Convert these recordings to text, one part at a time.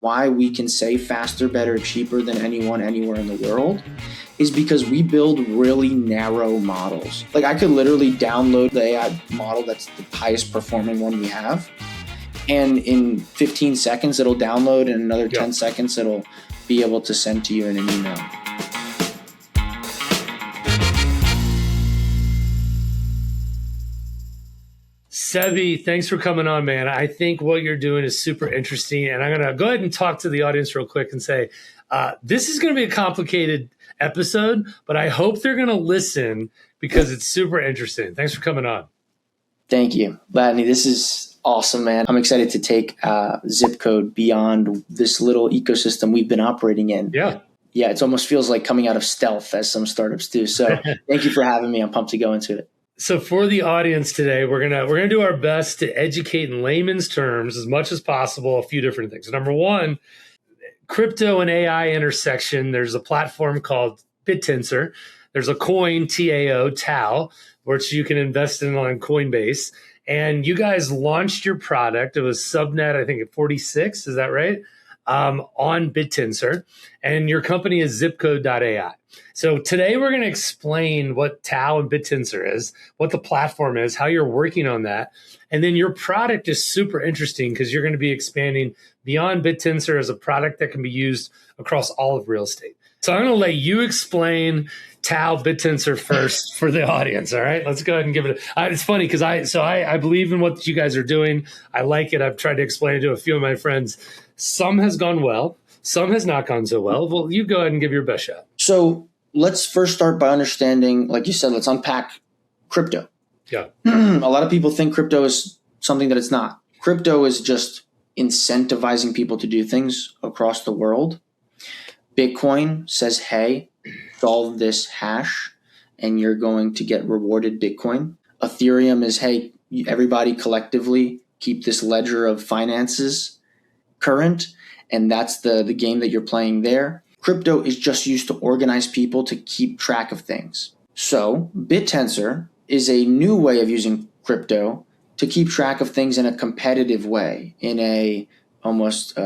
why we can say faster, better, cheaper than anyone anywhere in the world is because we build really narrow models. Like I could literally download the AI model that's the highest performing one we have. And in 15 seconds, it'll download, and another 10 seconds, it'll be able to send to you in an email. Seby, thanks for coming on, man. I think what you're doing is super interesting. And I'm going to go ahead and talk to the audience real quick and say, this is going to be a complicated episode, but I hope they're going to listen because it's super interesting. Thanks for coming on. Thank you, Ladney. This is awesome, man. I'm excited to take Zipcode beyond this little ecosystem we've been operating in. Yeah, it almost feels like coming out of stealth, as some startups do. So thank you for having me. I'm pumped to go into it. So for the audience today, we're gonna do our best to educate in layman's terms as much as possible a few different things. Number one, crypto and AI intersection. There's a platform called BitTensor. There's a coin, TAO, which you can invest in on Coinbase. And you guys launched your product. It was subnet, I think at 46. Is that right? On BitTensor. And your company is Zipcode.ai. So today we're going to explain what TAO and BitTensor is, what the platform is, how you're working on that. And then your product is super interesting because you're going to be expanding beyond BitTensor as a product that can be used across all of real estate. So I'm going to let you explain TAO BitTensor first for the audience. All right, let's go ahead and give it it's funny because I believe in what you guys are doing. I like it. I've tried to explain it to a few of my friends. Some has gone well. Some has not gone so well. Well, you go ahead and give your best shot. So let's first start by understanding, like you said, let's unpack crypto. Yeah. A lot of people think crypto is something that it's not. Crypto is just incentivizing people to do things across the world. Bitcoin says, hey, solve this hash and you're going to get rewarded Bitcoin. Ethereum is, hey, everybody collectively keep this ledger of finances current, and that's the game that you're playing there. Crypto is just used to organize people to keep track of things. So BitTensor is a new way of using crypto to keep track of things in a competitive way, in a almost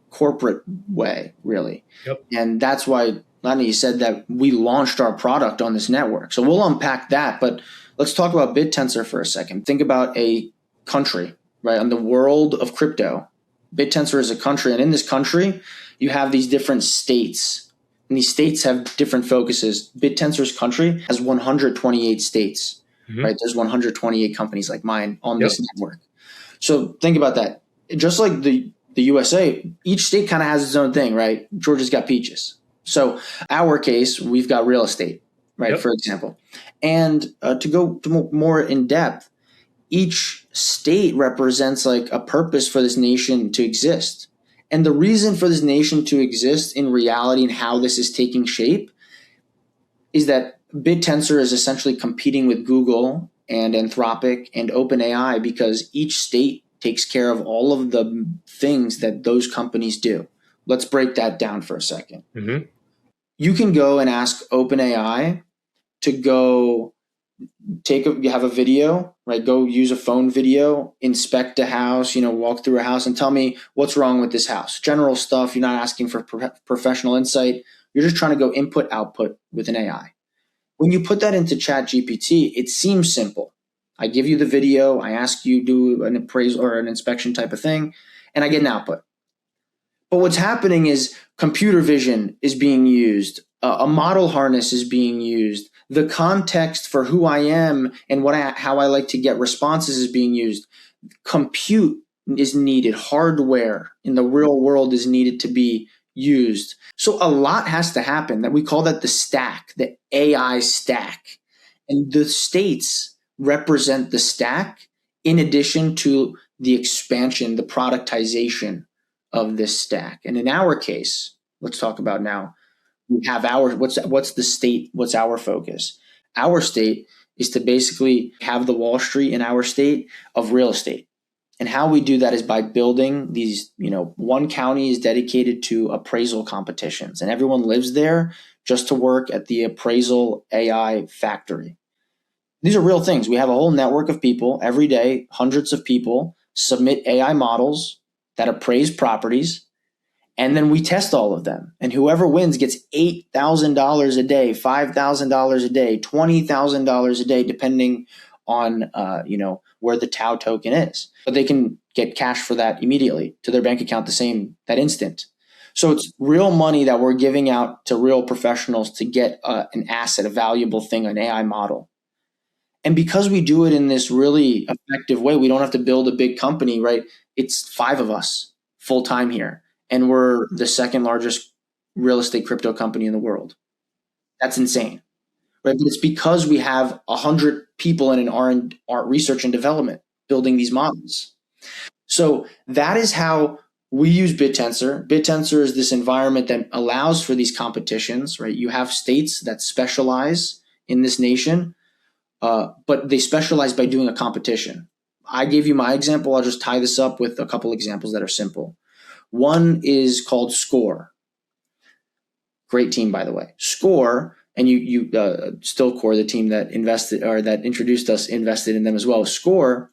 corporate way, really. Yep. And that's why, Lani, you said that we launched our product on this network. So we'll unpack that, but let's talk about BitTensor for a second. Think about a country, right? On the world of crypto, BitTensor is a country, and in this country, you have these different states, and these states have different focuses. BitTensor's country has 128 states, right? There's 128 companies like mine on this network. So think about that. Just like the USA, each state kind of has its own thing, right? Georgia's got peaches. So our case, we've got real estate, right? For example. And to go to more in depth, each state represents like a purpose for this nation to exist. And the reason for this nation to exist in reality and how this is taking shape is that BitTensor is essentially competing with Google and Anthropic and OpenAI because each state takes care of all of the things that those companies do. Let's break that down for a second. You can go and ask OpenAI to go you have a video, right? Go use a phone video, inspect a house, walk through a house and tell me what's wrong with this house. General stuff. You're not asking for professional insight. You're just trying to go input, output with an AI. When you put that into ChatGPT, it seems simple. I give you the video, I ask you do an appraisal or an inspection type of thing, and I get an output. But what's happening is computer vision is being used. A model harness is being used. The context for who I am and how I like to get responses is being used. Compute is needed. Hardware in the real world is needed to be used. So a lot has to happen. That we call that the stack, the AI stack. And the states represent the stack in addition to the expansion, the productization of this stack. And in our case, let's talk about now. We have what's the state? What's our focus? Our state is to basically have the Wall Street in our state of real estate. And how we do that is by building these, one county is dedicated to appraisal competitions, and everyone lives there just to work at the appraisal AI factory. These are real things. We have a whole network of people every day, hundreds of people submit AI models that appraise properties. And then we test all of them. And whoever wins gets $8,000 a day, $5,000 a day, $20,000 a day, depending on where the Tau token is. But they can get cash for that immediately to their bank account that instant. So it's real money that we're giving out to real professionals to get an asset, a valuable thing, an AI model. And because we do it in this really effective way, we don't have to build a big company, right? It's 5 of us full time here. And we're the second largest real estate crypto company in the world. That's insane, right? But it's because we have 100 people in an R research and development building these models. So that is how we use BitTensor. BitTensor is this environment that allows for these competitions, right? You have states that specialize in this nation, but they specialize by doing a competition. I gave you my example. I'll just tie this up with a couple examples that are simple. One is called Score. Great team, by the way. Score, and you Stillcore, the team that invested or that introduced us, invested in them as well. Score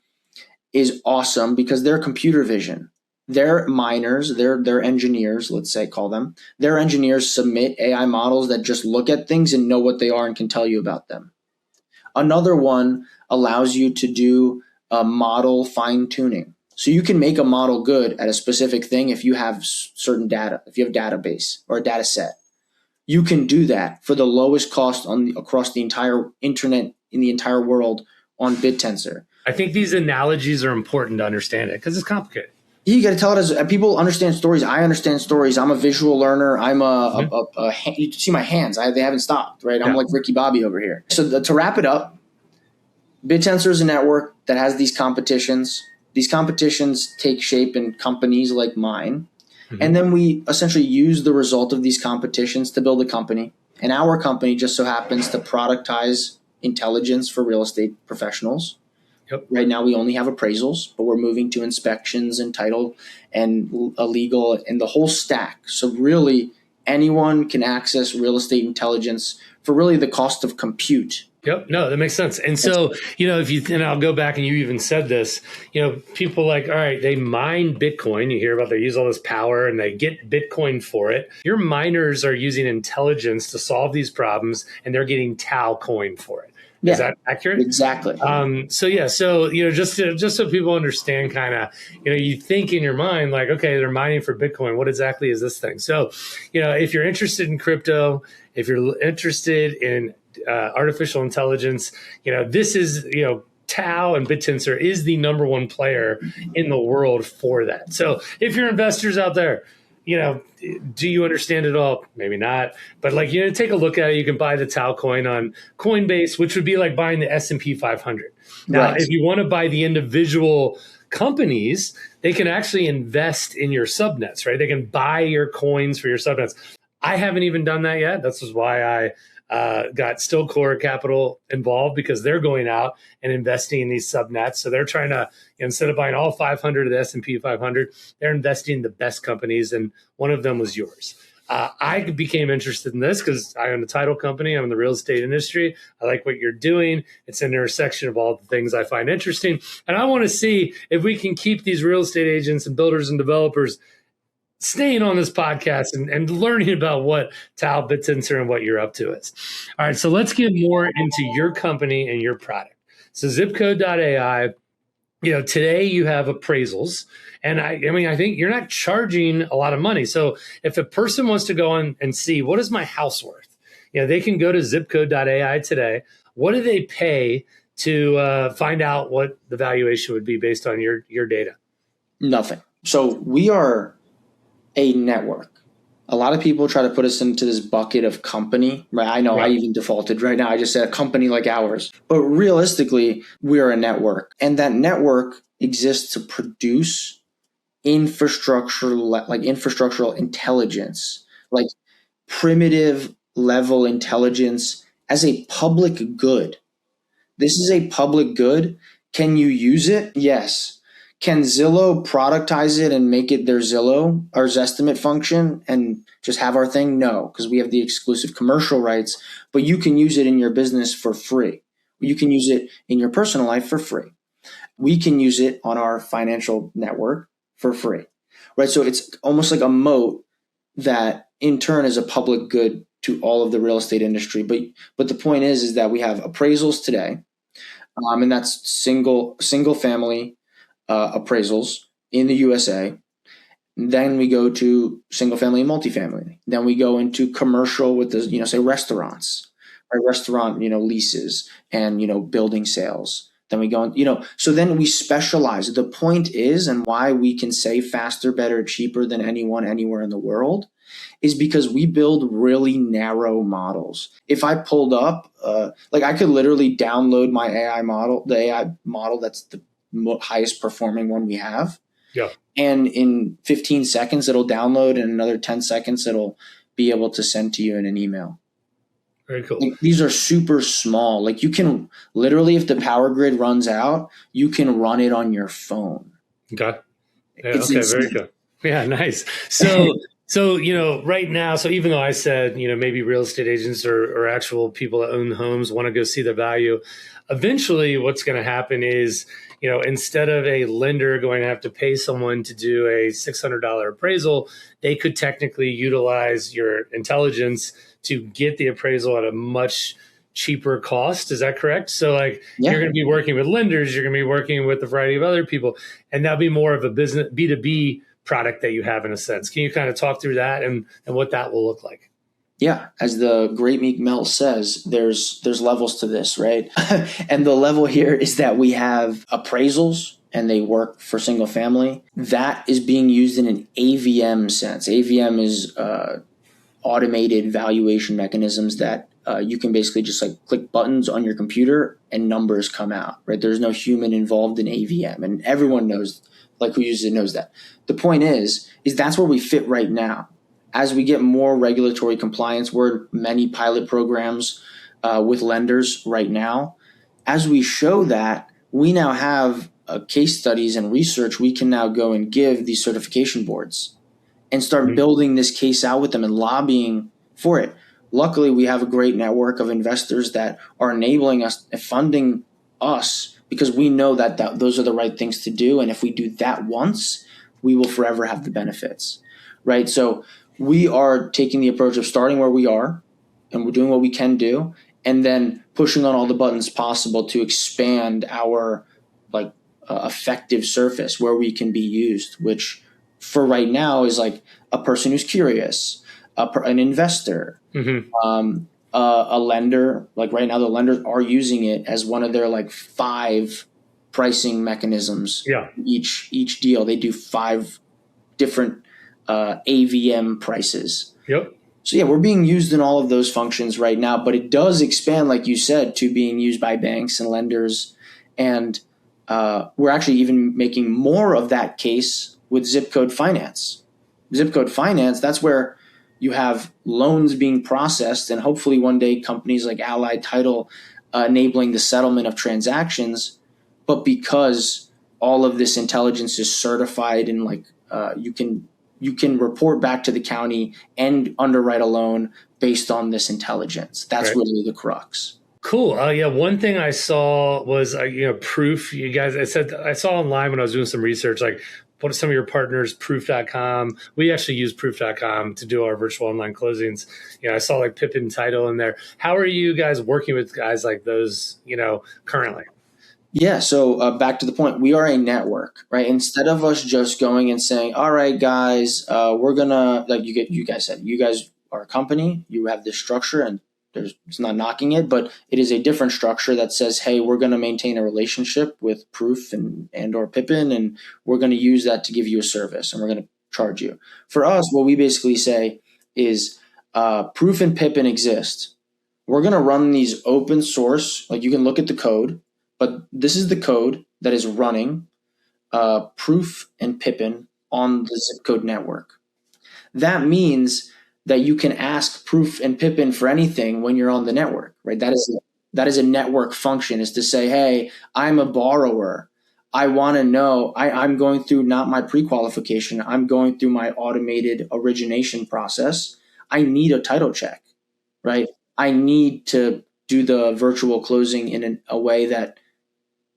is awesome because they're computer vision. Their miners, their engineers, let's say, call them. Their engineers submit AI models that just look at things and know what they are and can tell you about them. Another one allows you to do model fine tuning. So you can make a model good at a specific thing if you have certain data, if you have a database or a data set. You can do that for the lowest cost across the entire internet in the entire world on BitTensor. I think these analogies are important to understand it because it's complicated. You got to tell it as people understand stories. I understand stories. I'm a visual learner. I'm you see my hands. They haven't stopped, right? I'm like Ricky Bobby over here. So to wrap it up, BitTensor is a network that has these competitions. These competitions take shape in companies like mine. Mm-hmm. And then we essentially use the result of these competitions to build a company. And our company just so happens to productize intelligence for real estate professionals. Yep. Right now we only have appraisals, but we're moving to inspections and title and legal and the whole stack. So really anyone can access real estate intelligence for really the cost of compute. Yep. No, that makes sense. And so, and I'll go back and you even said this, people like, all right, they mine Bitcoin. You hear about they use all this power and they get Bitcoin for it. Your miners are using intelligence to solve these problems and they're getting Tau coin for it. Yeah, is that accurate? Exactly. So just so people understand kind of, you think in your mind like, okay, they're mining for Bitcoin. What exactly is this thing? So, if you're interested in crypto, if you're interested in artificial intelligence, this is, Tau and BitTensor is the number one player in the world for that. So if you're investors out there, do you understand it all? Maybe not. But take a look at it. You can buy the Tau coin on Coinbase, which would be like buying the S&P 500. Now, If you want to buy the individual companies, they can actually invest in your subnets, right? They can buy your coins for your subnets. I haven't even done that yet. This is why I got Stillcore Capital involved because they're going out and investing in these subnets. So they're trying to, instead of buying all 500 of the S&P 500, they're investing in the best companies. And one of them was yours. I became interested in this because I own a title company. I'm in the real estate industry. I like what you're doing. It's an intersection of all the things I find interesting. And I want to see if we can keep these real estate agents and builders and developers staying on this podcast and learning about what Tau, BitTensor, and what you're up to is. All right, so let's get more into your company and your product. So Zipcode.ai, today you have appraisals. And I think you're not charging a lot of money. So if a person wants to go on and see what is my house worth, they can go to Zipcode.ai today. What do they pay to find out what the valuation would be based on your data? Nothing. So we are a network. A lot of people try to put us into this bucket of company, right? I know I even defaulted right now. I just said a company like ours. But realistically, we're a network. And that network exists to produce infrastructural intelligence, like primitive level intelligence as a public good. This is a public good. Can you use it? Yes. Can Zillow productize it and make it their Zillow, our Zestimate function, and just have our thing? No, because we have the exclusive commercial rights, but you can use it in your business for free. You can use it in your personal life for free. We can use it on our financial network for free, right? So it's almost like a moat that in turn is a public good to all of the real estate industry. But the point is that we have appraisals today, and that's single family appraisals in the USA. Then we go to single family and multifamily. Then we go into commercial with the, say restaurants, right? Restaurant, leases and, building sales. Then we go on, so then we specialize. The point is, and why we can say faster, better, cheaper than anyone anywhere in the world is because we build really narrow models. If I pulled up, I could literally download my AI model, the AI model that's the highest performing one we have. Yeah. And in 15 seconds, it'll download, and another 10 seconds, it'll be able to send to you in an email. Very cool. These are super small. You can literally, if the power grid runs out, you can run it on your phone. Okay. Yeah, okay. Very good. Yeah. Nice. So, right now, so even though I said, maybe real estate agents or actual people that own homes want to go see the value, eventually what's going to happen is, instead of a lender going to have to pay someone to do a $600 appraisal, they could technically utilize your intelligence to get the appraisal at a much cheaper cost. Is that correct? So you're going to be working with lenders, you're going to be working with a variety of other people, and that'll be more of a business B2B product that you have in a sense. Can you kind of talk through that and what that will look like? Yeah, as the great Meek Mill says, there's levels to this, right? And the level here is that we have appraisals and they work for single family. That is being used in an AVM sense. AVM is automated valuation mechanisms that you can basically just click buttons on your computer and numbers come out, right? There's no human involved in AVM, and everyone knows, who uses it knows that. The point is that's where we fit right now. As we get more regulatory compliance, we're in many pilot programs with lenders right now. As we show that, we now have case studies and research we can now go and give these certification boards and start building this case out with them and lobbying for it. Luckily, we have a great network of investors that are enabling us and funding us because we know that those are the right things to do. And if we do that once, we will forever have the benefits, right? So we are taking the approach of starting where we are and we're doing what we can do and then pushing on all the buttons possible to expand our effective surface where we can be used, which for right now is a person who's curious, an investor, a lender. Right now the lenders are using it as one of their 5 pricing mechanisms. Yeah. Each deal, they do 5 different AVM prices. Yep. So yeah, we're being used in all of those functions right now, but it does expand, like you said, to being used by banks and lenders. And we're actually even making more of that case with Zipcode Finance. Zipcode Finance, that's where you have loans being processed and hopefully one day companies like Allied Title enabling the settlement of transactions. But because all of this intelligence is certified and you can report back to the county and underwrite a loan based on this intelligence. That's right. Really the crux. Cool. Yeah. One thing I saw was, Proof. You guys, I saw online when I was doing some research, what are some of your partners, Proof.com. We actually use Proof.com to do our virtual online closings. I saw Pippin Title in there. How are you guys working with guys like those, currently? Yeah. So back to the point, we are a network, right? Instead of us just going and saying, all right, guys, we're going to, you guys said, you guys are a company, you have this structure and it's not knocking it, but it is a different structure that says, hey, we're going to maintain a relationship with Proof and or Pippin, and we're going to use that to give you a service and we're going to charge you. For us, what we basically say is Proof and Pippin exist. We're going to run these open source, you can look at the code, but this is the code that is running Proof and Pippin on the Zipcode network. That means that you can ask Proof and Pippin for anything when you're on the network, right? That is a network function, is to say, hey, I'm a borrower. I want to know, I'm going through not my pre-qualification, I'm going through my automated origination process. I need a title check, right? I need to do the virtual closing in a way that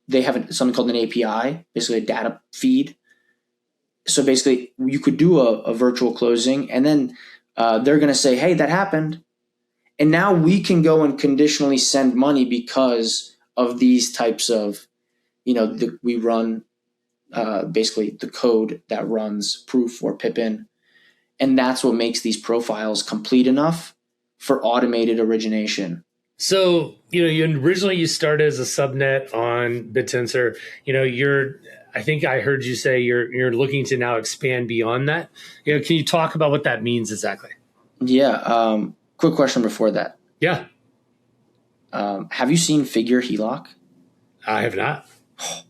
they have something called an API, basically a data feed. So basically, you could do a virtual closing, and then they're going to say, "Hey, that happened," and now we can go and conditionally send money because of these types of, we run basically the code that runs proof or pippin, and that's what makes these profiles complete enough for automated origination. So, you originally you started as a subnet on BitTensor. I think I heard you say you're looking to now expand beyond that. Can you talk about what that means exactly? Yeah. Quick question before that. Yeah, Have you seen Figure HELOC? I have not. Oh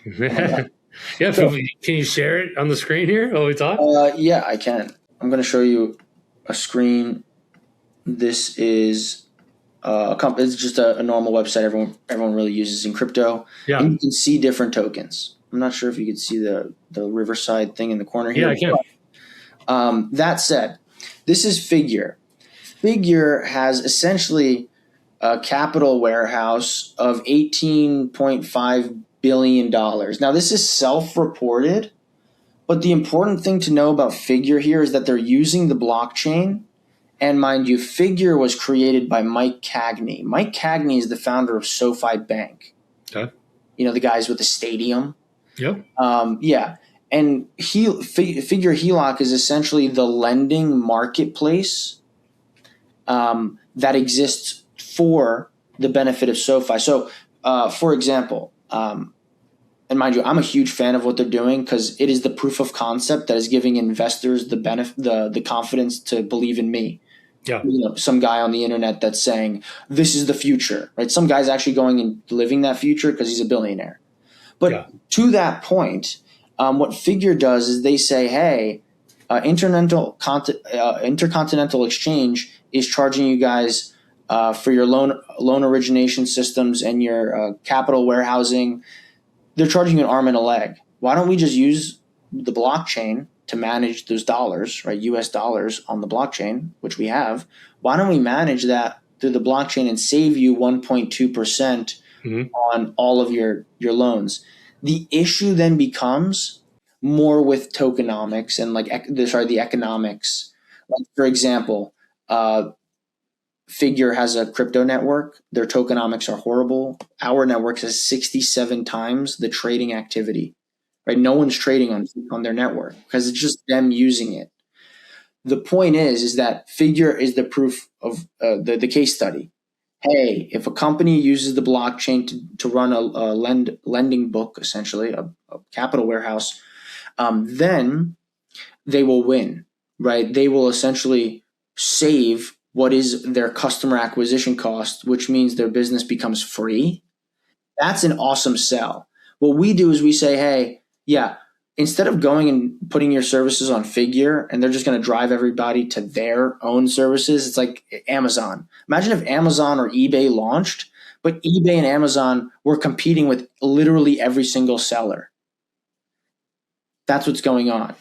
my God. Yeah, So, can you share it on the screen here while we talk? yeah, I can. I'm going to show you a screen. This is it's just a normal website everyone really uses in crypto. Yeah. And you can see different tokens. I'm not sure if you can see the Riverside thing in the corner here. Yeah, I can. That said, this is Figure. Figure has essentially a capital warehouse of $18.5 billion. Now, this is self-reported, but the important thing to know about Figure here is that they're using the blockchain. And mind you, Figure was created by Mike Cagney. Mike Cagney is the founder of SoFi Bank. Okay. The guys with the stadium. Yep. Yeah. And Figure HELOC is essentially the lending marketplace that exists for the benefit of SoFi. So, for example, and mind you, I'm a huge fan of what they're doing because it is the proof of concept that is giving investors the confidence to believe in me. Yeah. Some guy on the internet that's saying this is the future, right? Some guy's actually going and living that future because he's a billionaire. But to that point, what Figure does is they say, hey, Intercontinental Exchange is charging you guys for your loan origination systems and your capital warehousing. They're charging you an arm and a leg. Why don't we just use the blockchain to manage those dollars, right? US dollars on the blockchain, which we have. Why don't we manage that through the blockchain and save you 1.2% on all of your loans? The issue then becomes more with tokenomics and the economics. Like, for example, Figure has a crypto network. Their tokenomics are horrible. Our network has 67 times the trading activity. Right? No one's trading on their network because it's just them using it. The point is that Figure is the proof of the case study. Hey, if a company uses the blockchain to run a lending book, essentially a capital warehouse, then they will win, right? They will essentially save what is their customer acquisition cost, which means their business becomes free. That's an awesome sell. What we do is we say, hey, yeah, instead of going and putting your services on Figure and they're just going to drive everybody to their own services, it's like Amazon. Imagine if Amazon or eBay launched, but eBay and Amazon were competing with literally every single seller. That's what's going on.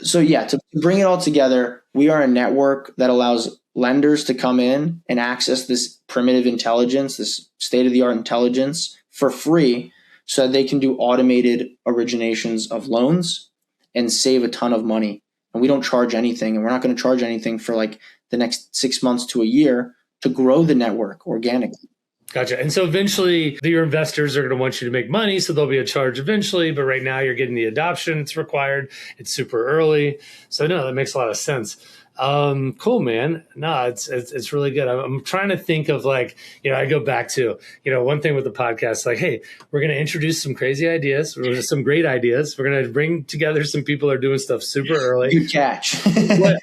So yeah, to bring it all together, we are a network that allows lenders to come in and access this primitive intelligence, this state-of-the-art intelligence for free so that they can do automated originations of loans and save a ton of money. And we don't charge anything, and we're not going to charge anything for like the next 6 months to a year to grow the network organically. Gotcha. And so eventually your investors are going to want you to make money. So there'll be a charge eventually. But right now you're getting the adoption it's required. It's super early. So no, that makes a lot of sense. Cool, man. No, it's really good. I'm trying to think of I go back to, one thing with the podcast, like, hey, we're going to introduce some crazy ideas, some great ideas. We're going to bring together some people that are doing stuff super early. Good catch.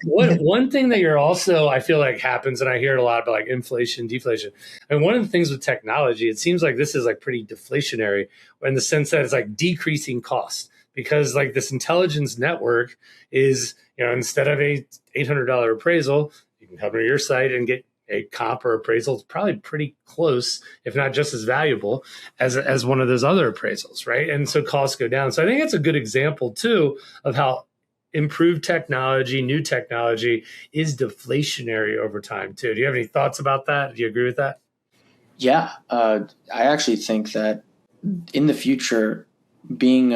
One thing that you're also, I feel like happens, and I hear it a lot about like inflation, deflation. And one of the things with technology, it seems like this is like pretty deflationary in the sense that it's like decreasing cost. Because like this intelligence network is, instead of a $800 appraisal, you can come to your site and get a comp or appraisal. It's probably pretty close, if not just as valuable as one of those other appraisals, right? And so costs go down. So I think that's a good example too of how improved technology, new technology is deflationary over time too. Do you have any thoughts about that? Do you agree with that? Yeah, I actually think that in the future, being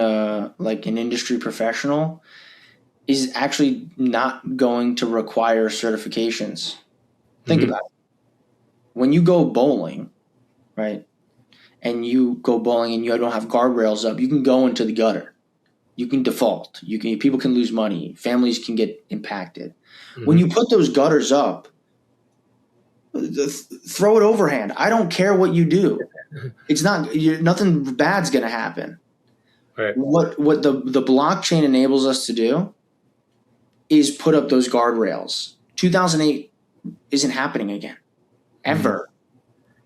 like an industry professional is actually not going to require certifications. Think Mm-hmm. about it. When you go bowling, right, and you go bowling and you don't have guardrails up, you can go into the gutter. You can default. People can lose money. Families can get impacted. When Mm-hmm. you put those gutters up, throw it overhand. I don't care what you do. It's not nothing bad's going to happen. Right. What the blockchain enables us to do is put up those guardrails. 2008 isn't happening again ever,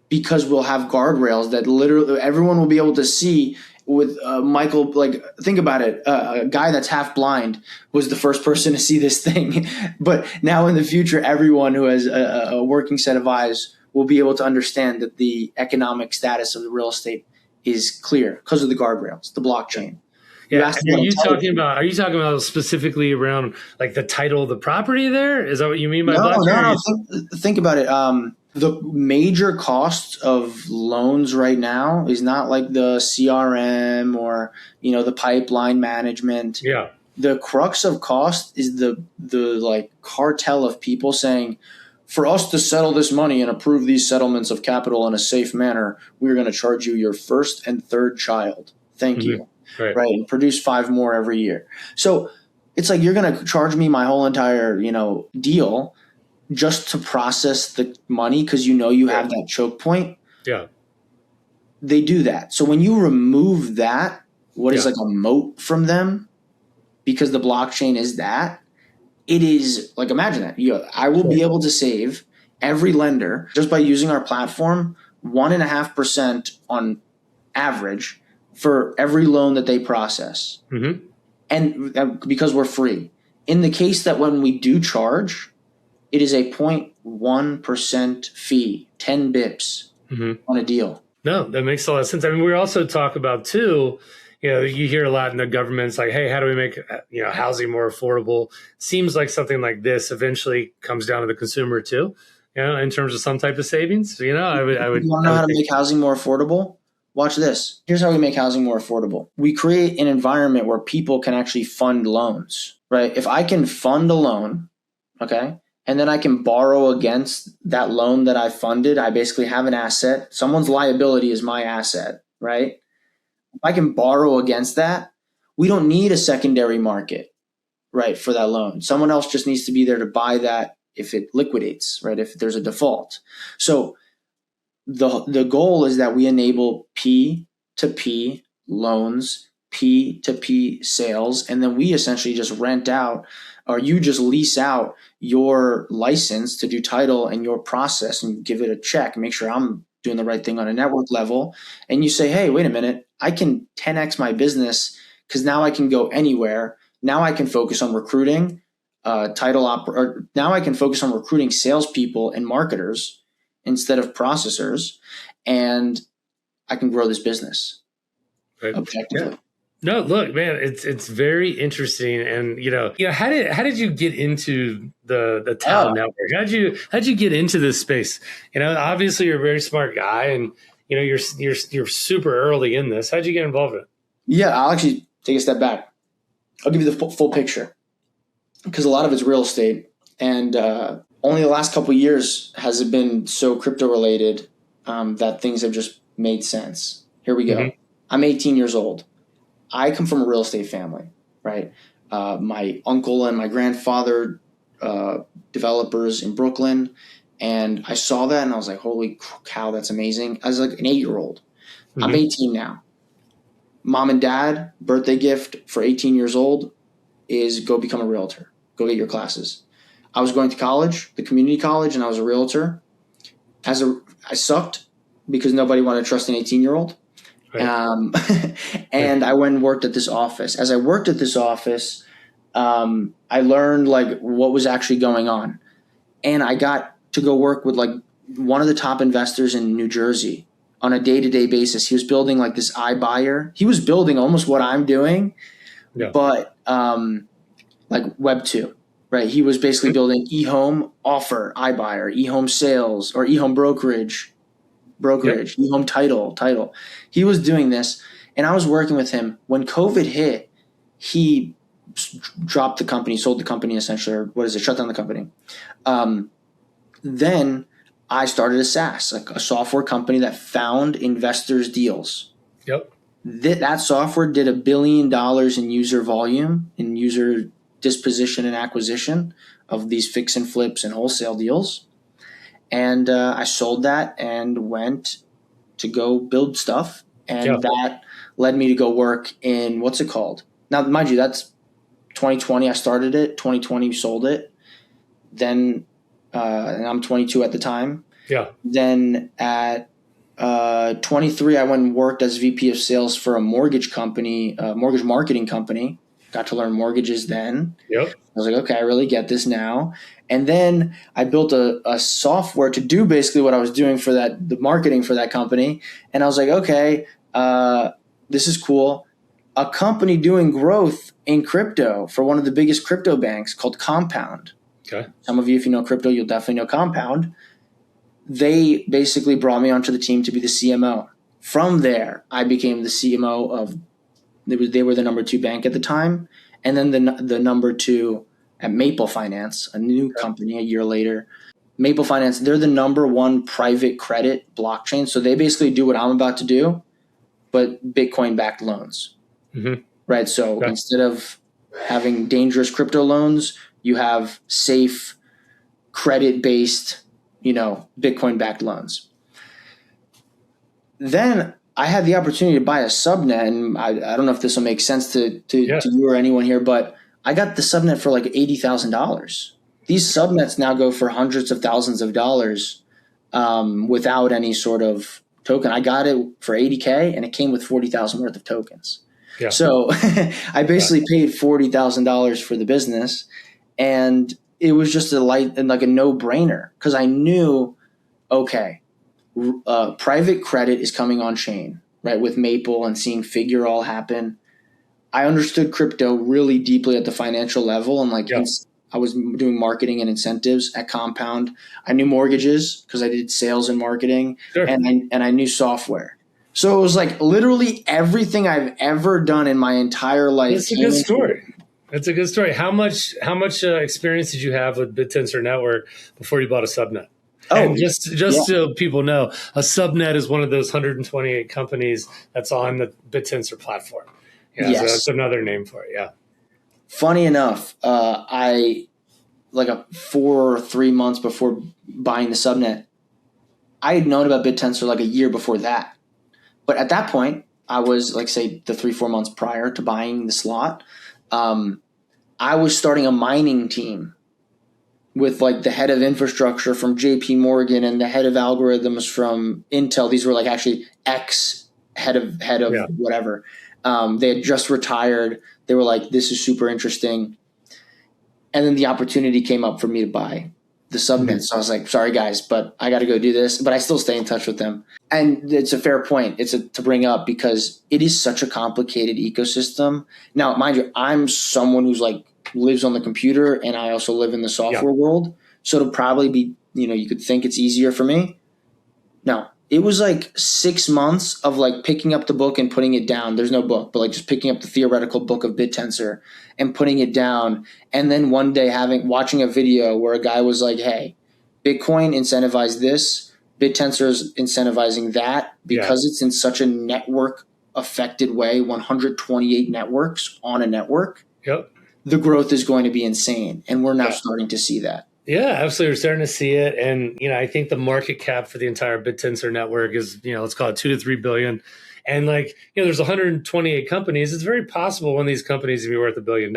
because we'll have guardrails that literally everyone will be able to see. With Michael, like, think about it. A guy that's half blind was the first person to see this thing. But now in the future, everyone who has a working set of eyes will be able to understand that the economic status of the real estate is clear because of the guardrails, the blockchain. You Yeah. asked And about intelligence. are you talking about specifically around like the title of the property there? Is that what you mean by No, blockchain? no, no. Think about it. The major cost of loans right now is not like the CRM or the pipeline management. Yeah. The crux of cost is the like cartel of people saying, for us to settle this money and approve these settlements of capital in a safe manner, we're going to charge you your first and third child. Thank Mm-hmm. you. Right. Right, and produce 5 more every year. So it's like you're going to charge me my whole entire deal just to process the money because you have that choke point. Yeah. They do that. So when you remove that, what is Yeah. like a moat from them, because the blockchain is that, it is like, imagine that. I will be able to save every lender just by using our platform 1.5% on average for every loan that they process. Mm-hmm. And because we're free. In the case that when we do charge, it is a 0.1% fee, 10 bips on a deal. No, that makes a lot of sense. I mean, we also talk about too, you hear a lot in the governments like, hey, how do we make, housing more affordable? Seems like something like this eventually comes down to the consumer too, in terms of some type of savings. I would You want to know how to make housing more affordable? Watch this. Here's how we make housing more affordable. We create an environment where people can actually fund loans, right? If I can fund a loan, okay, and then I can borrow against that loan that I funded, I basically have an asset. Someone's liability is my asset, right? If I can borrow against that, we don't need a secondary market, right, for that loan. Someone else just needs to be there to buy that if it liquidates, right, if there's a default. So the goal is that we enable P2P loans, P2P sales, and then we essentially just rent out, or you just lease out your license to do title and your process, and give it a check and make sure I'm doing the right thing on a network level. And you say, hey, wait a minute, I can 10x my business because now I can go anywhere. Now I can focus on recruiting now I can focus on recruiting salespeople and marketers instead of processors, and I can grow this business objectively. Yeah. No, look, man, it's very interesting. And how did you get into the Tau network? How'd you get into this space? Obviously you're a very smart guy, and you're super early in this. How'd you get involved in it? Yeah, I'll actually take a step back. I'll give you the full picture, because a lot of it's real estate, and only the last couple of years has it been so crypto related that things have just made sense. Here we go. Mm-hmm. I'm 18 years old. I come from a real estate family, right? My uncle and my grandfather, developers in Brooklyn, and I saw that and I was like, holy cow, that's amazing. I was like an 8-year-old. Mm-hmm. I'm 18 now. Mom and dad, birthday gift for 18 years old is go become a realtor. Go get your classes. I was going to college, the community college, and I was a realtor. I sucked because nobody wanted to trust an 18-year-old. Right. And I went and worked at this office. As I worked at this office, I learned like what was actually going on. And I got to go work with like one of the top investors in New Jersey on a day-to-day basis. He was building like this iBuyer. He was building almost what I'm doing, but like Web 2, right? He was basically building eHome offer, iBuyer, eHome sales, or eHome brokerage, eHome title. He was doing this. And I was working with him when COVID hit. He dropped the company, sold the company essentially, or shut down the company. Then I started a SaaS, like a software company that found investors deals. Yep. That software did $1 billion in user volume, in user disposition and acquisition of these fix and flips and wholesale deals. And I sold that and went to go build stuff. And that led me to go work in, what's it called? Now, mind you, that's 2020. I started it. 2020, sold it. Then, and I'm 22 at the time. Yeah. Then at 23, I went and worked as VP of sales for a mortgage company, a mortgage marketing company. Got to learn mortgages then. Yep. I was like, okay, I really get this now. And then I built a software to do basically what I was doing for the marketing for that company. And I was like, okay, this is cool. A company doing growth in crypto for one of the biggest crypto banks called Compound. Okay. Some of you, if you know crypto, you'll definitely know Compound. They basically brought me onto the team to be the CMO. From there, I became the CMO of, they were the number 2 bank at the time. And then the number 2 at Maple Finance, a new company a year later. Maple Finance, they're the number 1 private credit blockchain. So they basically do what I'm about to do, but Bitcoin-backed loans. Mm-hmm. Right? So instead of having dangerous crypto loans, you have safe, credit-based, Bitcoin-backed loans. Then I had the opportunity to buy a subnet, and I don't know if this will make sense to you or anyone here, but I got the subnet for like $80,000. These subnets now go for hundreds of thousands of dollars without any sort of token. I got it for $80K, and it came with 40,000 worth of tokens. Yeah. So I basically paid $40,000 for the business, and it was just a no-brainer because I knew, okay, private credit is coming on chain, right? With Maple and seeing Figure all happen. I understood crypto really deeply at the financial level, and I was doing marketing and incentives at Compound. I knew mortgages because I did sales and marketing, and I knew software. So it was like literally everything I've ever done in my entire life. That's a good story. That's a good story. How much experience did you have with BitTensor Network before you bought a subnet? And just so people know, a subnet is one of those 128 companies that's on the BitTensor platform. Yeah, yes. So that's another name for it. Yeah. Funny enough, I 4 or 3 months before buying the subnet, I had known about BitTensor like a year before that. But at that point, I was say the 3-4 months prior to buying the slot, I was starting a mining team with the head of infrastructure from JP Morgan and the head of algorithms from Intel. These were actually ex head of whatever. They had just retired. They were like, this is super interesting. And then the opportunity came up for me to buy the subnet. Mm-hmm. So I was like, sorry guys, but I got to go do this. But I still stay in touch with them. And it's a fair point. To bring up because it is such a complicated ecosystem. Now, mind you, I'm someone who's lives on the computer, and I also live in the software world. So it'll probably be, you could think it's easier for me. No, it was 6 months of picking up the book and putting it down. There's no book, but just picking up the theoretical book of BitTensor and putting it down. And then one day watching a video where a guy was like, hey, Bitcoin incentivized this. BitTensor is incentivizing that because it's in such a network affected way, 128 networks on a network. Yep. The growth is going to be insane. And we're now starting to see that. Yeah, absolutely. We're starting to see it. And, I think the market cap for the entire BitTensor network is, let's call it 2 to 3 billion. And there's 128 companies. It's very possible one of these companies to be worth $1 billion.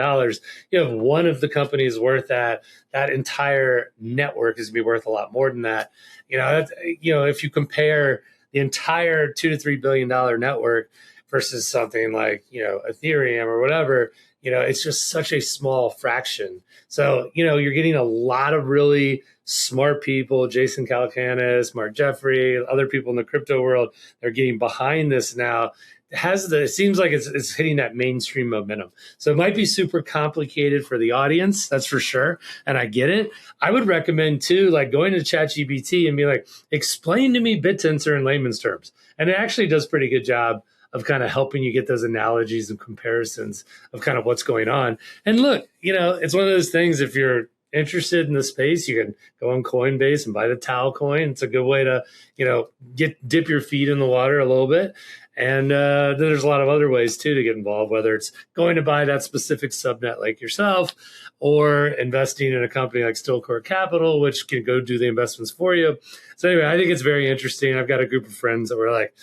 You have one of the companies worth that entire network is to be worth a lot more than that. If you compare the entire $2 to $3 billion network versus something like, Ethereum or whatever, it's just such a small fraction. So, you're getting a lot of really smart people, Jason Calacanis, Mark Jeffrey, other people in the crypto world, they're getting behind this now. It seems like it's hitting that mainstream momentum. So it might be super complicated for the audience, that's for sure. And I get it. I would recommend too, going to ChatGPT and be explain to me BitTensor in layman's terms. And it actually does a pretty good job of kind of helping you get those analogies and comparisons of kind of what's going on. And look, it's one of those things, if you're interested in the space, you can go on Coinbase and buy the Tau coin. It's a good way to, dip your feet in the water a little bit. And then there's a lot of other ways too to get involved, whether it's going to buy that specific subnet like yourself, or investing in a company like Stillcore Capital, which can go do the investments for you. So anyway, I think it's very interesting. I've got a group of friends that were like,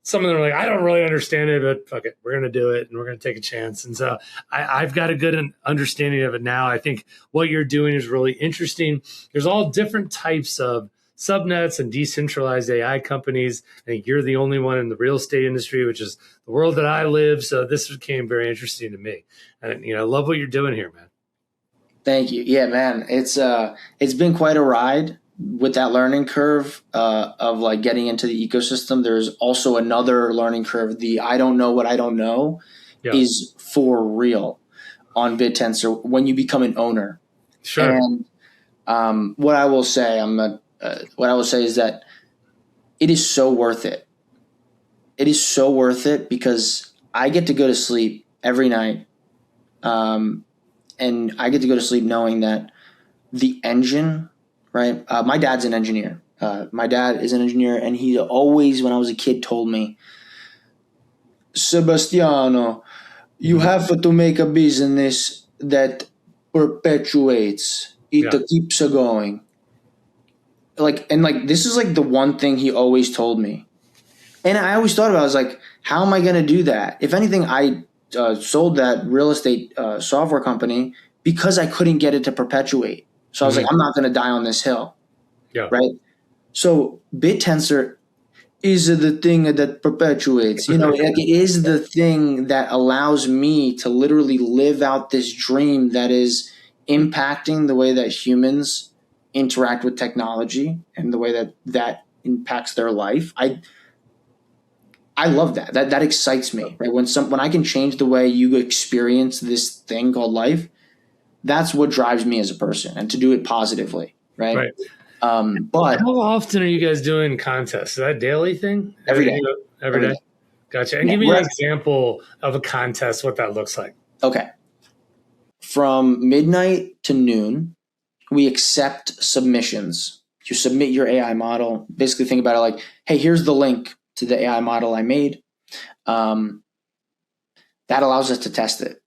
some of them are like, I don't really understand it, but fuck it, we're going to do it and we're going to take a chance. And so I've got a good understanding of it now. I think what you're doing is really interesting. There's all different types of subnets and decentralized AI companies. I think you're the only one in the real estate industry, which is the world that I live. So this became very interesting to me. And, love what you're doing here, man. Thank you. Yeah, man, it's been quite a ride with that learning curve of like getting into the ecosystem. There's also another learning curve. The I don't know what I don't know is for real on BitTensor when you become an owner. Sure. And what I will say is that it is so worth it. It is so worth it because I get to go to sleep every night. And I get to go to sleep knowing that the engine, right? My dad's an engineer. My dad is an engineer, and he always, when I was a kid, told me, Sebastiano, you have to make a business that perpetuates. It keeps going. This is like the one thing he always told me. And I always thought about it, I was like, how am I going to do that? If anything, I sold that real estate software company because I couldn't get it to perpetuate. So I was like, I'm not going to die on this hill. Yeah. Right. So BitTensor is the thing that perpetuates, it is the thing that allows me to literally live out this dream that is impacting the way that humans interact with technology and the way that impacts their life. I love that. That excites me, right? When I can change the way you experience this thing called life, that's what drives me as a person, and to do it positively, right? Right. But how often are you guys doing contests? Is that a daily thing? Every day. Every day. Gotcha. And give me an example of a contest, what that looks like. Okay. From midnight to noon, we accept submissions. You submit your AI model. Basically, think about it like, hey, here's the link to the AI model I made. That allows us to test it.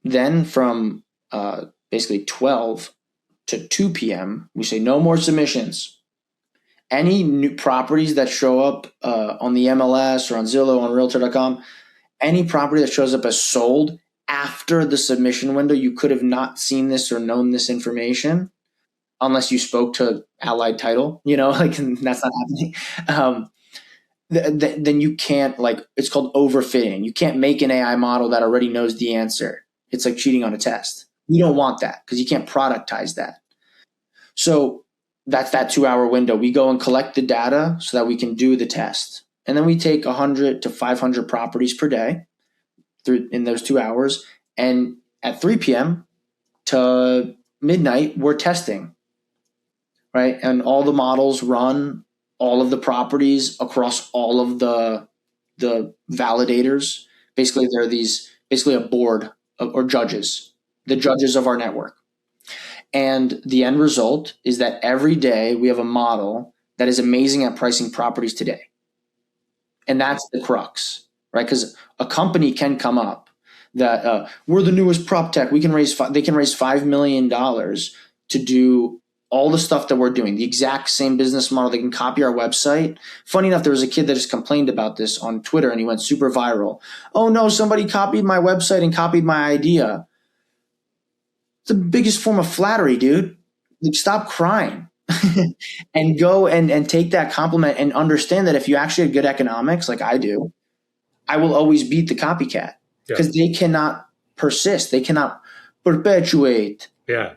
Then from basically 12 to 2 p.m., we say no more submissions. Any new properties that show up on the MLS or on Zillow, on Realtor.com, any property that shows up as sold after the submission window, you could have not seen this or known this information unless you spoke to Allied Title, that's not happening. Then you can't, it's called overfitting. You can't make an AI model that already knows the answer. It's like cheating on a test. We don't want that because you can't productize that. So that's that 2-hour window. We go and collect the data so that we can do the test. And then we take 100 to 500 properties per day in those 2 hours. And at 3 p.m. to midnight, we're testing, right? And all the models run all of the properties across all of the validators. Basically, they're basically a board or judges, the judges of our network. And the end result is that every day we have a model that is amazing at pricing properties today. And that's the crux, right? Because a company can come up that we're the newest prop tech. They can raise $5 million to do all the stuff that we're doing, the exact same business model. They can copy our website. Funny enough, there was a kid that just complained about this on Twitter and he went super viral. Oh no, somebody copied my website and copied my idea. It's the biggest form of flattery, dude. Stop crying and go and take that compliment and understand that if you actually have good economics, like I do, I will always beat the copycat because they cannot persist. They cannot perpetuate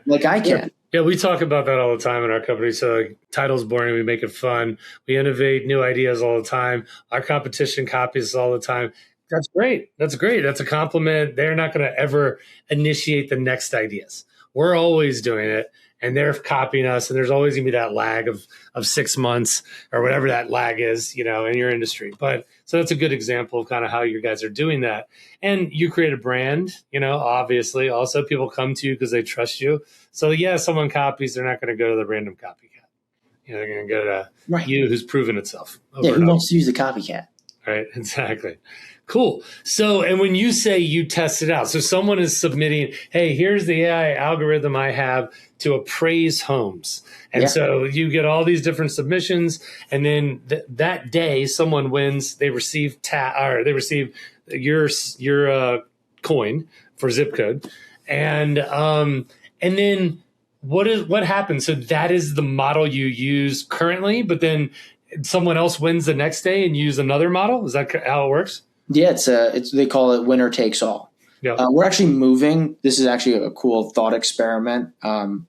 like I can. Yeah, we talk about that all the time in our company. So title's boring, we make it fun. We innovate new ideas all the time. Our competition copies all the time. That's great. That's great. That's a compliment. They're not going to ever initiate the next ideas. We're always doing it. and they're copying us, and there's always going to be that lag of 6 months or whatever that lag is, in your industry. But so that's a good example of kind of how you guys are doing that. And you create a brand, obviously. Also, people come to you because they trust you. So yeah, someone copies, they're not going to go to the random copycat. They're going to go to you, who's proven itself. Yeah, who wants to use the copycat? Right, exactly. Cool. So, and when you say you test it out, so someone is submitting, hey, here's the AI algorithm I have to appraise homes. And so you get all these different submissions, and then that day someone wins, they receive your coin for zip code. And then what happens? So that is the model you use currently, but then someone else wins the next day and use another model? Is that how it works? Yeah, it's they call it winner takes all. Yeah. We're actually moving. This is actually a cool thought experiment. And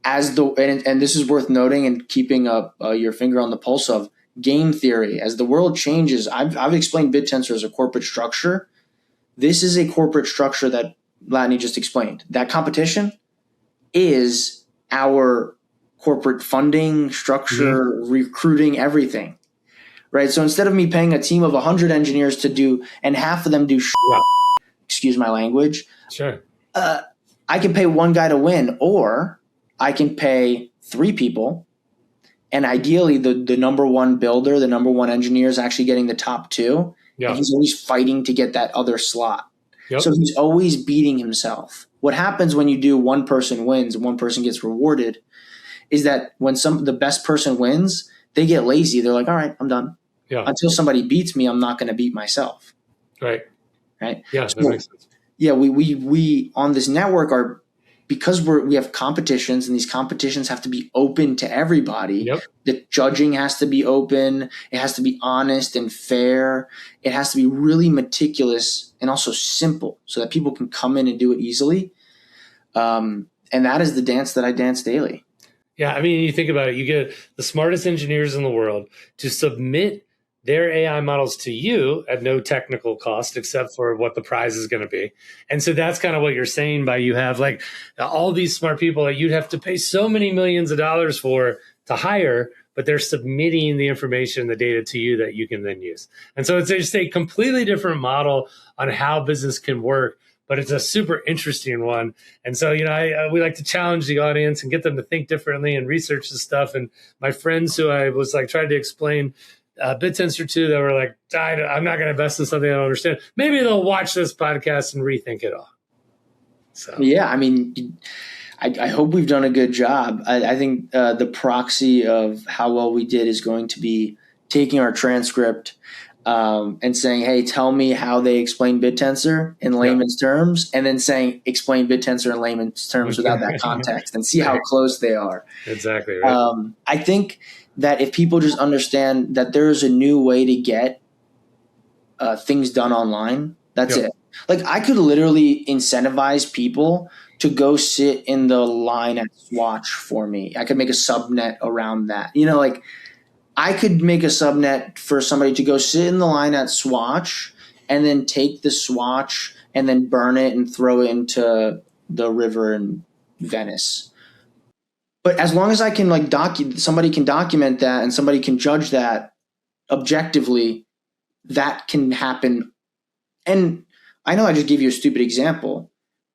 this is worth noting and keeping up your finger on the pulse of game theory. As the world changes, I've explained BitTensor as a corporate structure. This is a corporate structure that Latney just explained. That competition is our corporate funding structure, recruiting, everything. Right. So instead of me paying a team of 100 engineers to do, and half of them do excuse my language. Sure. I can pay one guy to win, or I can pay 3 people. And ideally the number one builder, the number one engineer is actually getting the top 2. Yeah. And he's always fighting to get that other slot. Yep. So he's always beating himself. What happens when you do one person wins and one person gets rewarded is that when the best person wins, they get lazy. They're like, all right, I'm done. Yeah. Until somebody beats me, I'm not going to beat myself. Right. Right. Yeah, that makes sense. Yeah, we on this network because we have competitions, and these competitions have to be open to everybody. Yep. The judging has to be open. It has to be honest and fair. It has to be really meticulous and also simple so that people can come in and do it easily. And that is the dance that I dance daily. Yeah, I mean, you think about it, you get the smartest engineers in the world to submit their AI models to you at no technical cost except for what the prize is going to be. And so that's kind of what you're saying by you have like all these smart people that you'd have to pay so many millions of dollars for to hire, but they're submitting the information, the data to you that you can then use. And so it's just a completely different model on how business can work, but it's a super interesting one. And so, we like to challenge the audience and get them to think differently and research this stuff. And my friends who I was like trying to explain BitTensor to, that were like, I'm not going to invest in something I don't understand. Maybe they'll watch this podcast and rethink it all. So yeah, I mean, I hope we've done a good job. I think the proxy of how well we did is going to be taking our transcript and saying, hey, tell me how they explain BitTensor in layman's terms, and then saying explain BitTensor in layman's terms without that context, and see how close they are. Exactly right. I think that if people just understand that there is a new way to get things done online, that's it. Like I could literally incentivize people to go sit in the line at Swatch for me. I could make a subnet around that. Like I could make a subnet for somebody to go sit in the line at Swatch and then take the Swatch and then burn it and throw it into the river in Venice. But as long as I can somebody can document that and somebody can judge that objectively, that can happen. And I know I just gave you a stupid example,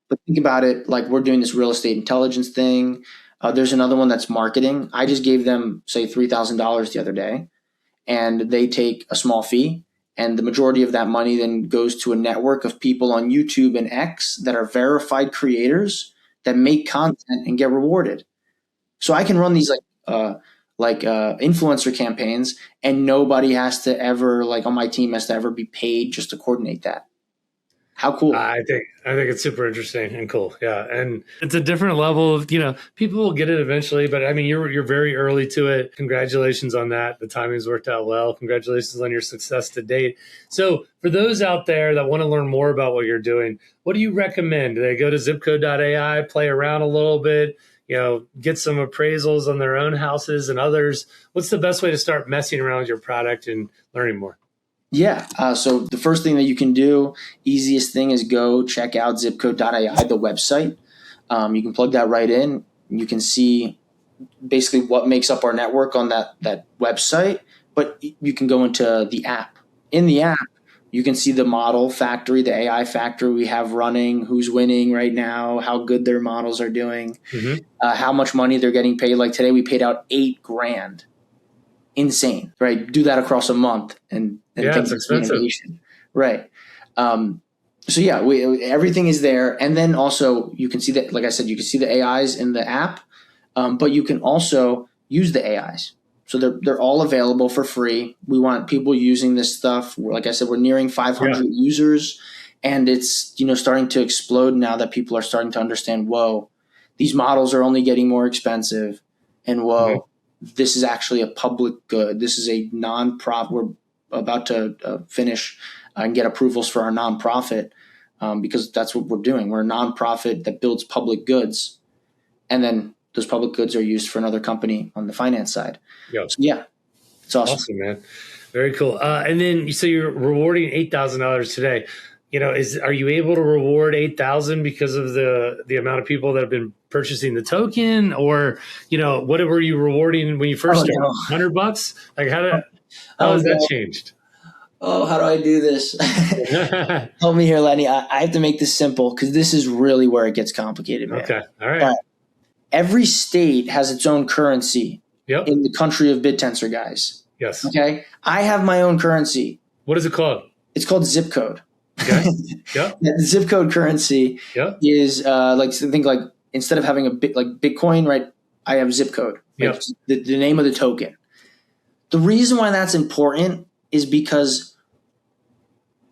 but think about it like we're doing this real estate intelligence thing. There's another one that's marketing. I just gave them, say, $3,000 the other day, and they take a small fee, and the majority of that money then goes to a network of people on YouTube and X that are verified creators that make content and get rewarded. So I can run these influencer campaigns, and nobody has to ever on my team has to ever be paid just to coordinate that. How cool. I think it's super interesting and cool. Yeah. And it's a different level of, people will get it eventually, but I mean, you're very early to it. Congratulations on that. The timing's worked out well. Congratulations on your success to date. So for those out there that want to learn more about what you're doing, what do you recommend? Do they go to Zipcode.ai, play around a little bit, get some appraisals on their own houses and others? What's the best way to start messing around with your product and learning more? Yeah. So the first thing that you can do, easiest thing, is go check out Zipcode.ai, the website. You can plug that right in. You can see basically what makes up our network on that website, but you can go into the app. In the app, you can see the model factory, the AI factory we have running, who's winning right now, how good their models are doing, how much money they're getting paid. Like today, we paid out $8,000. Insane, right? Do that across a month, and yeah, it's expensive, right? So yeah, everything is there, and then also you can see that, like I said, you can see the AIs in the app, but you can also use the AIs. So they're all available for free. We want people using this stuff. Like I said, we're nearing 500 users, and it's starting to explode now that people are starting to understand. Whoa, these models are only getting more expensive, and whoa, this is actually a public good. This is a nonprofit. We're about to finish and get approvals for our nonprofit because that's what we're doing. We're a nonprofit that builds public goods, and then those public goods are used for another company on the finance side. Yep. So yeah, it's awesome. Awesome, man. Very cool. And then so you're rewarding $8,000 today. Are you able to reward 8,000 because of the amount of people that have been purchasing the token, or what were you rewarding when you first started? $100? Like how has that changed? Oh, how do I do this? Help me here, Lenny. I have to make this simple because this is really where it gets complicated, man. Okay, all right. Every state has its own currency in the country of BitTensor, guys. Yes. Okay. I have my own currency. What is it called? It's called Zipcode. Okay. Yep. The Zipcode currency is think instead of having like Bitcoin, right? I have Zipcode. Right? Yep. The name of the token. The reason why that's important is because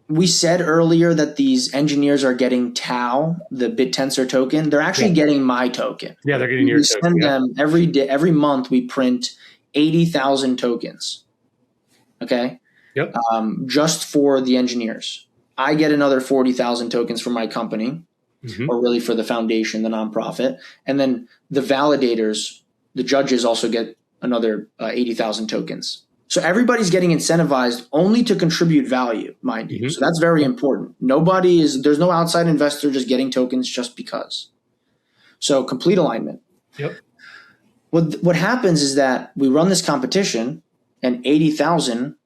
we said earlier that these engineers are getting Tau, the BitTensor token. They're actually getting my token. Yeah, they're getting your token. We send them every day. Every month we print 80,000 tokens. Okay. Yep. Just for the engineers. I get another 40,000 tokens for my company, or really for the foundation, the nonprofit. And then the validators, the judges also get another 80,000 tokens. So everybody's getting incentivized only to contribute value, mind you. So that's very important. There's no outside investor just getting tokens just because. So complete alignment. Yep. What happens is that we run this competition, and 80,000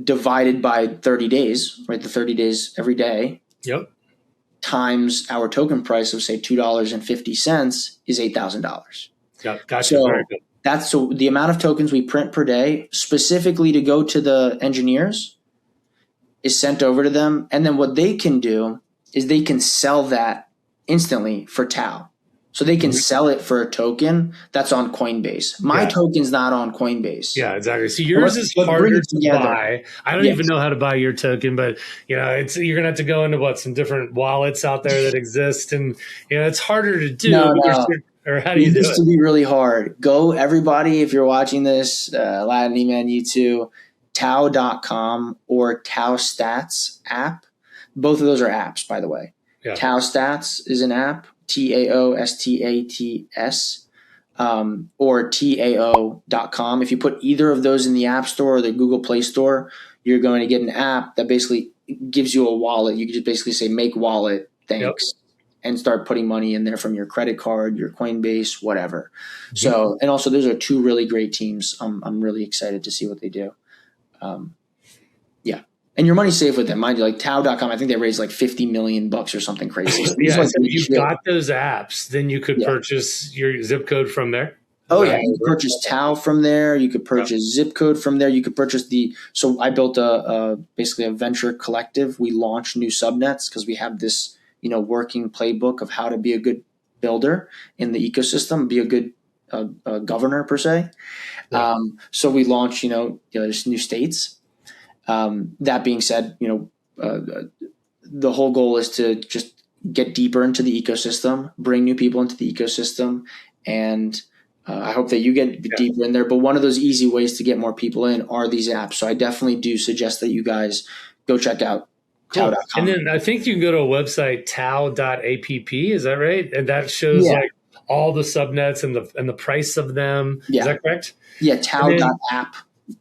divided by 30 days, right? The 30 days every day. Yep. Times our token price of say $2.50 is $8,000. Yep. Gotcha. So very good. that's the amount of tokens we print per day specifically to go to the engineers is sent over to them. And then what they can do is they can sell that instantly for Tau. So they can sell it for a token that's on Coinbase. My token's not on Coinbase. Yeah, exactly. So yours is harder to buy. I don't even know how to buy your token, but you're gonna have to go into some different wallets out there that exist, and it's harder to do. No. Or how do you do it? It used to be really hard. Go, everybody, if you're watching this, Latin man, you too, Tau.com or Tau Stats app. Both of those are apps, by the way. Yeah. Tau Stats is an app, TAOSTATS, or TAO.com. If you put either of those in the App Store or the Google Play Store, you're going to get an app that basically gives you a wallet. You can just basically say, make wallet, thanks. And start putting money in there from your credit card, your Coinbase, whatever. So, and also those are two really great teams. I'm really excited to see what they do. And your money's safe with them, mind you. Like Tau.com, I think they raised like $50 million or something crazy. So so if you've got those apps, then you could purchase your zip code from there. Oh yeah, you could purchase Tau from there. You could purchase Zipcode from there. You could purchase so I built basically a venture collective. We launched new subnets because we have this working playbook of how to be a good builder in the ecosystem, be a good governor per se. Yeah. So we launched, there's new states. That being said, the whole goal is to just get deeper into the ecosystem, bring new people into the ecosystem, and I hope that you get deeper in there. But one of those easy ways to get more people in are these apps. So I definitely do suggest that you guys go check out Tau.com. And then I think you can go to a website, tau.app. Is that right? And that shows all the subnets and the price of them. Yeah. Is that correct? Yeah, tau.app.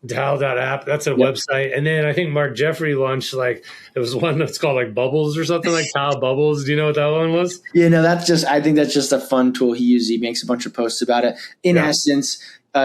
DAO.app. That's a Yep. website. And then I think Mark Jeffrey launched it was one that's called Bubbles or something, like Tao Bubbles. Do you know what that one was? I think that's just a fun tool he uses. He makes a bunch of posts about it. In Yeah. essence,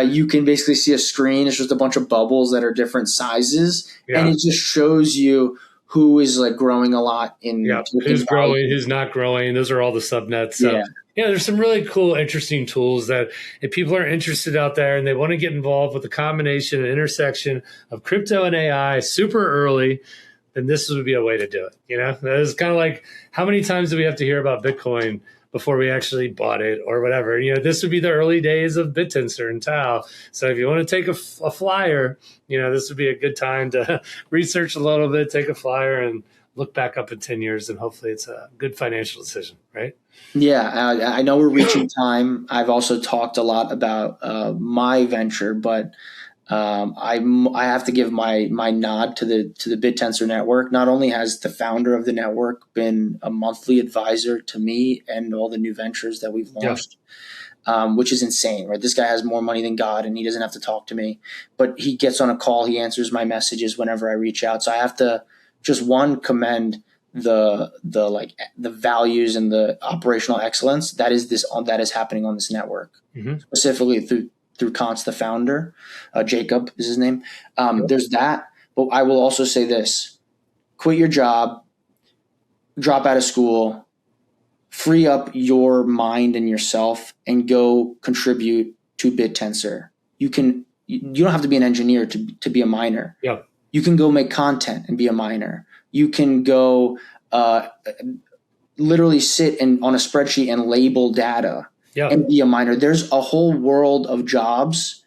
you can basically see a screen. It's just a bunch of bubbles that are different sizes, and Yeah. it just shows you who is growing a lot in Yeah. token Who's growing, value. who's not growing. Those are all the subnets. So, Yeah. yeah, there's some really cool, interesting tools that if people are interested out there and they want to get involved with the combination and intersection of crypto and AI super early, then this would be a way to do it. It's kind of like, how many times do we have to hear about Bitcoin before we actually bought it or whatever? This would be the early days of BitTensor and Tau. So if you want to take a flyer, this would be a good time to research a little bit, take a flyer, and look back up in 10 years, and hopefully it's a good financial decision, right? Yeah, I know we're reaching time. I've also talked a lot about my venture, but I have to give my nod to the BitTensor network. Not only has the founder of the network been a monthly advisor to me and all the new ventures that we've launched, which is insane, right? This guy has more money than God, and he doesn't have to talk to me, but he gets on a call. He answers my messages whenever I reach out. So I have to just commend the values and the operational excellence that is happening on this network, specifically through Kant's the founder. Jacob is his name. There's that, but I will also say this: quit your job, drop out of school, free up your mind and yourself, and go contribute to BitTensor. You don't have to be an engineer to be a miner. Yeah. You can go make content and be a miner. You can go literally sit on a spreadsheet and label data and be a miner. There's a whole world of jobs,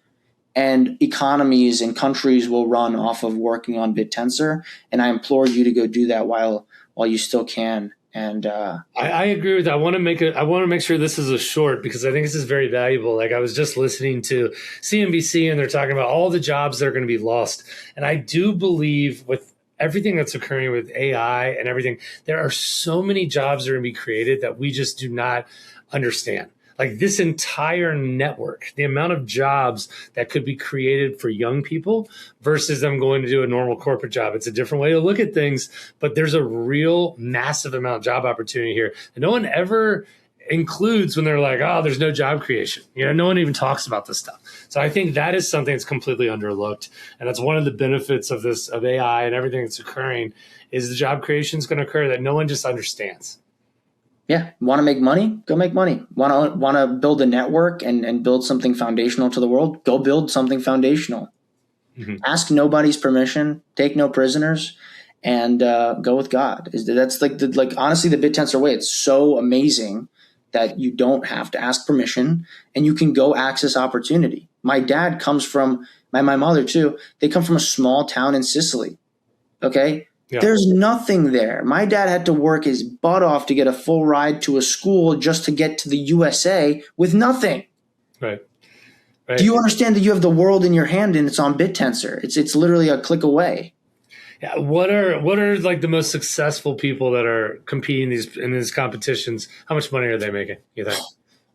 and economies and countries will run off of working on BitTensor. And I implore you to go do that while you still can. And I agree with that. I want to make sure this is a short, because I think this is very valuable. I was just listening to CNBC, and they're talking about all the jobs that are going to be lost. And I do believe with everything that's occurring with AI and everything, there are so many jobs that are going to be created that we just do not understand. This entire network, the amount of jobs that could be created for young people versus them going to do a normal corporate job. It's a different way to look at things, but there's a real massive amount of job opportunity here. And no one ever includes when they're like, oh, there's no job creation. No one even talks about this stuff. So I think that is something that's completely underlooked. And that's one of the benefits of AI and everything that's occurring, is the job creation is going to occur that no one just understands. Yeah. Want to make money? Go make money. Want to build a network and build something foundational to the world? Go build something foundational. Mm-hmm. Ask nobody's permission. Take no prisoners, and go with God. That's honestly the BitTensor way. It's so amazing that you don't have to ask permission, and you can go access opportunity. My dad comes from my mother too. They come from a small town in Sicily. Okay. Yeah. There's nothing there. My dad had to work his butt off to get a full ride to a school just to get to the USA with nothing. Right. Do you understand that you have the world in your hand and it's on BitTensor? It's literally a click away. Yeah. What are the most successful people that are competing in these competitions? How much money are they making, you think?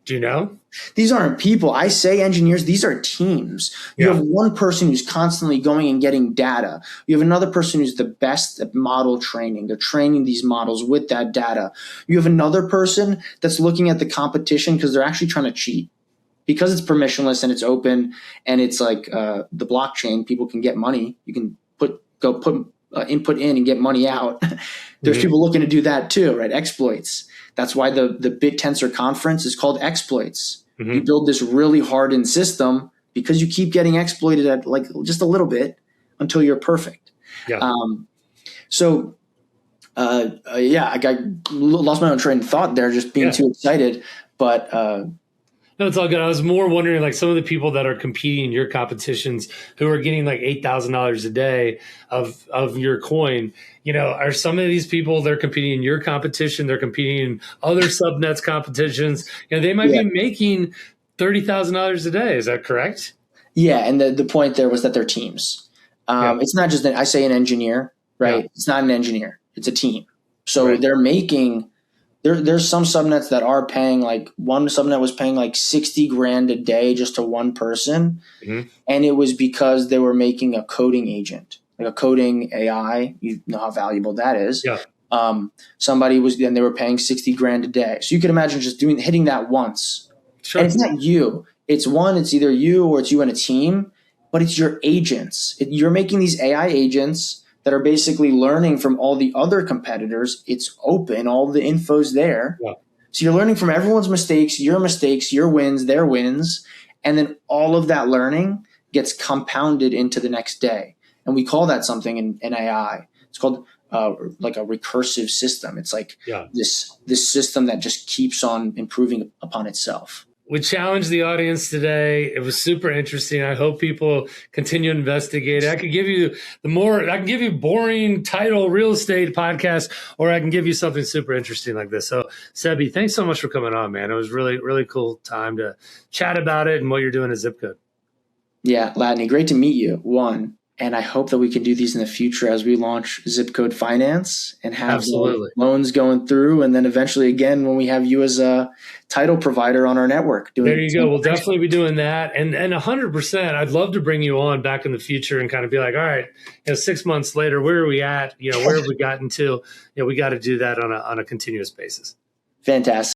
Do you know? These aren't people. I say engineers. These are teams. You have one person who's constantly going and getting data. You have another person who's the best at model training. They're training these models with that data. You have another person that's looking at the competition because they're actually trying to cheat. Because it's permissionless and it's open and it's the blockchain, people can get money. You can put input in and get money out. There's people looking to do that too, right? Exploits. That's why the BitTensor conference is called Exploits. Mm-hmm. You build this really hardened system because you keep getting exploited at just a little bit until you're perfect. Yeah. I lost my own train of thought there, just being too excited. But no, it's all good. I was more wondering, some of the people that are competing in your competitions who are getting $8,000 a day of your coin, are some of these people, they're competing in your competition, they're competing in other subnets competitions, they might be making $30,000 a day. Is that correct? Yeah. And the point there was that they're teams. It's not just I say an engineer, right? Yeah. It's not an engineer. It's a team. So they're making There's some subnets that are paying, like one subnet was paying like 60 grand a day just to one person. Mm-hmm. And it was because they were making a coding agent, like a coding AI. You know how valuable that is. Yeah. Somebody was, and they were paying 60 grand a day. So you can imagine just hitting that once. Sure. And it's not you. It's either you or it's you and a team, but it's your agents. You're making these AI agents that are basically learning from all the other competitors. It's open. All the info's there. Yeah. So you're learning from everyone's mistakes, your wins, their wins. And then all of that learning gets compounded into the next day. And we call that something in AI. It's called like a recursive system. It's like this system that just keeps on improving upon itself. We challenged the audience today. It was super interesting. I hope people continue to investigate. I could give you boring title real estate podcast, or I can give you something super interesting like this. So Seby, thanks so much for coming on, man. It was really, really cool time to chat about it and what you're doing at Zipcode. Yeah, Latney, great to meet you. One. And I hope that we can do these in the future as we launch Zipcode Finance and have loans going through. And then eventually, again, when we have you as a title provider on our network. There you go. We'll definitely be doing that. And 100%, I'd love to bring you on back in the future and kind of be like, all right, 6 months later, where are we at? Where have we gotten to? We got to do that on a continuous basis. Fantastic.